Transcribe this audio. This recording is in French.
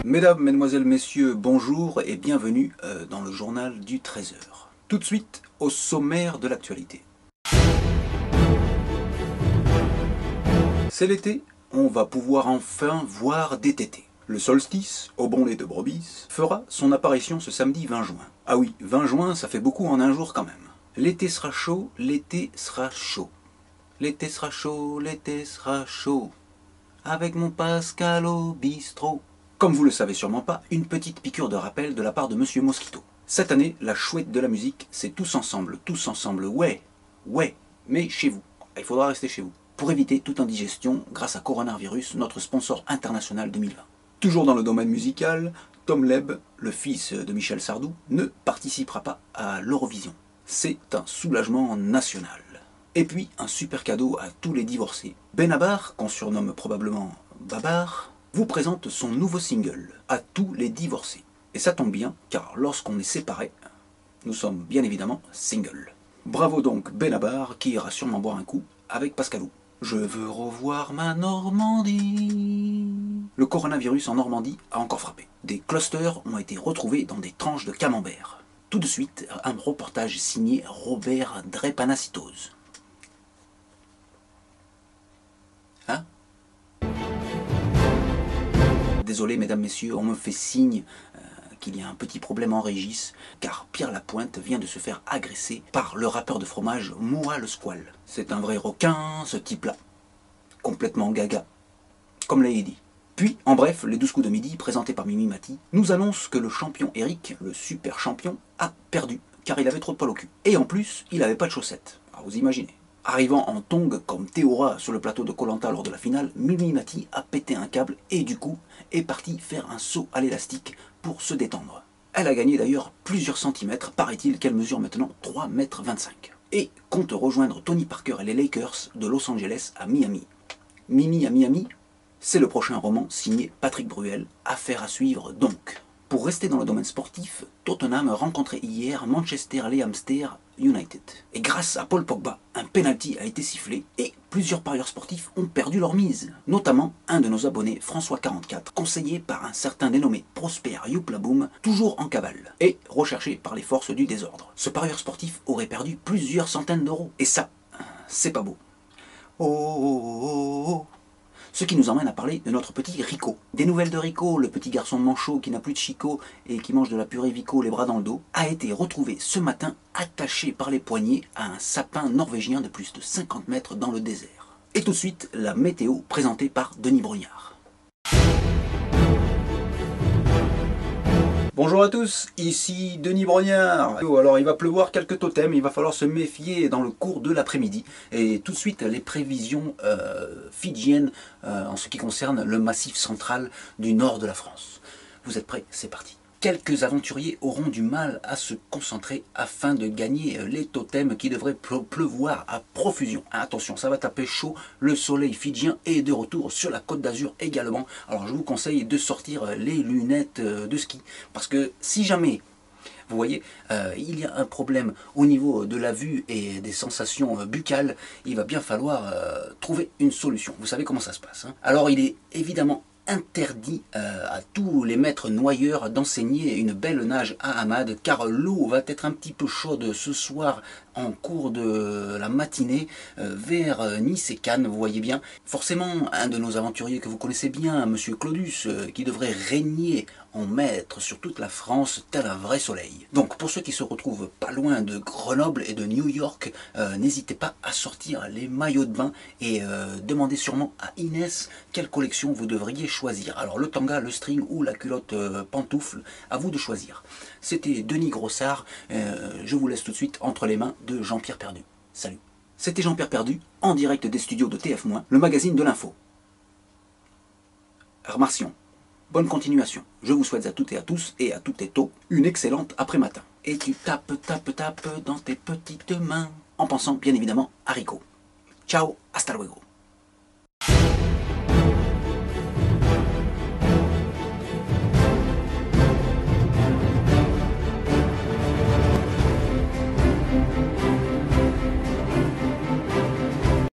Mesdames, Mesdemoiselles, Messieurs, bonjour et bienvenue dans le journal du 13h. Tout de suite, au sommaire de l'actualité. C'est l'été, on va pouvoir enfin voir des tétés. Le solstice, au bon lait de brebis, fera son apparition ce samedi 20 juin. Ah oui, 20 juin, ça fait beaucoup en un jour quand même. L'été sera chaud, l'été sera chaud. L'été sera chaud, l'été sera chaud. Avec mon Pascal au bistrot. Comme vous le savez sûrement pas, une petite piqûre de rappel de la part de Monsieur Mosquito. Cette année, la chouette de la musique, c'est tous ensemble, ouais, mais chez vous. Il faudra rester chez vous. Pour éviter toute indigestion grâce à Coronavirus, notre sponsor international 2020. Toujours dans le domaine musical, Tom Leb, le fils de Michel Sardou, ne participera pas à l'Eurovision. C'est un soulagement national. Et puis, un super cadeau à tous les divorcés. Benabar, qu'on surnomme probablement Babar, vous présente son nouveau single, à tous les divorcés. Et ça tombe bien, car lorsqu'on est séparés, nous sommes bien évidemment singles. Bravo donc Benabar, qui ira sûrement boire un coup avec Pascalou. Je veux revoir ma Normandie. Le coronavirus en Normandie a encore frappé. Des clusters ont été retrouvés dans des tranches de camembert. Tout de suite, un reportage signé Robert Drepanacytose. Hein? Désolé mesdames, messieurs, on me fait signe qu'il y a un petit problème en Régis, car Pierre Lapointe vient de se faire agresser par le rappeur de fromage Moa le Squal. C'est un vrai requin, ce type-là. Complètement gaga, comme l'a dit. Puis, en bref, les 12 coups de midi, présentés par Mimi Mati, nous annoncent que le champion Eric, le super champion, a perdu, car il avait trop de poils au cul. Et en plus, il n'avait pas de chaussettes. Alors vous imaginez. Arrivant en tongs comme Théora sur le plateau de Koh Lanta lors de la finale, Mimi Mati a pété un câble et du coup est partie faire un saut à l'élastique pour se détendre. Elle a gagné d'ailleurs plusieurs centimètres, paraît-il qu'elle mesure maintenant 3,25 m. Et compte rejoindre Tony Parker et les Lakers de Los Angeles à Miami. Mimi à Miami, c'est le prochain roman signé Patrick Bruel, affaire à suivre donc. Pour rester dans le domaine sportif, Tottenham rencontrait hier Manchester Leicester United. Et grâce à Paul Pogba, un penalty a été sifflé et plusieurs parieurs sportifs ont perdu leur mise. Notamment un de nos abonnés, François44, conseillé par un certain dénommé Prosper Youplaboum, toujours en cavale, et recherché par les forces du désordre. Ce parieur sportif aurait perdu plusieurs centaines d'euros. Et ça, c'est pas beau. Oh, oh, oh, oh, oh. Ce qui nous emmène à parler de notre petit Rico. Des nouvelles de Rico, le petit garçon manchot qui n'a plus de chicot et qui mange de la purée Vico les bras dans le dos, a été retrouvé ce matin attaché par les poignets à un sapin norvégien de plus de 50 mètres dans le désert. Et tout de suite, la météo présentée par Denis Brognard. Bonjour à tous, ici Denis Brognard. Alors il va pleuvoir quelques totems, il va falloir se méfier dans le cours de l'après-midi. Et tout de suite les prévisions fidjiennes en ce qui concerne le massif central du nord de la France. Vous êtes prêts? C'est parti. Quelques aventuriers auront du mal à se concentrer afin de gagner les totems qui devraient pleuvoir à profusion. Attention, ça va taper chaud, le soleil fidjien est de retour sur la Côte d'Azur également. Alors je vous conseille de sortir les lunettes de ski. Parce que si jamais, vous voyez, il y a un problème au niveau de la vue et des sensations buccales, il va bien falloir trouver une solution. Vous savez comment ça se passe, hein? Alors il est évidemment interdit à tous les maîtres noyeurs d'enseigner une belle nage à Hamad, car l'eau va être un petit peu chaude ce soir en cours de la matinée vers Nice et Cannes, vous voyez bien. Forcément, un de nos aventuriers que vous connaissez bien, Monsieur Claudius, qui devrait régner en maître sur toute la France, tel un vrai soleil. Donc pour ceux qui se retrouvent pas loin de Grenoble et de New York, n'hésitez pas à sortir les maillots de bain et demandez sûrement à Inès quelle collection vous devriez choisir. Alors le tanga, le string ou la culotte pantoufle, à vous de choisir. C'était Denis Grossard, je vous laisse tout de suite entre les mains de Jean-Pierre Perdu. Salut. C'était Jean-Pierre Perdu, en direct des studios de TF-, le magazine de l'info. Remercions. Bonne continuation. Je vous souhaite à toutes et à tous, et à toutes et tôt, une excellente après-matin. Et tu tapes dans tes petites mains, en pensant bien évidemment à Rico. Ciao, hasta luego.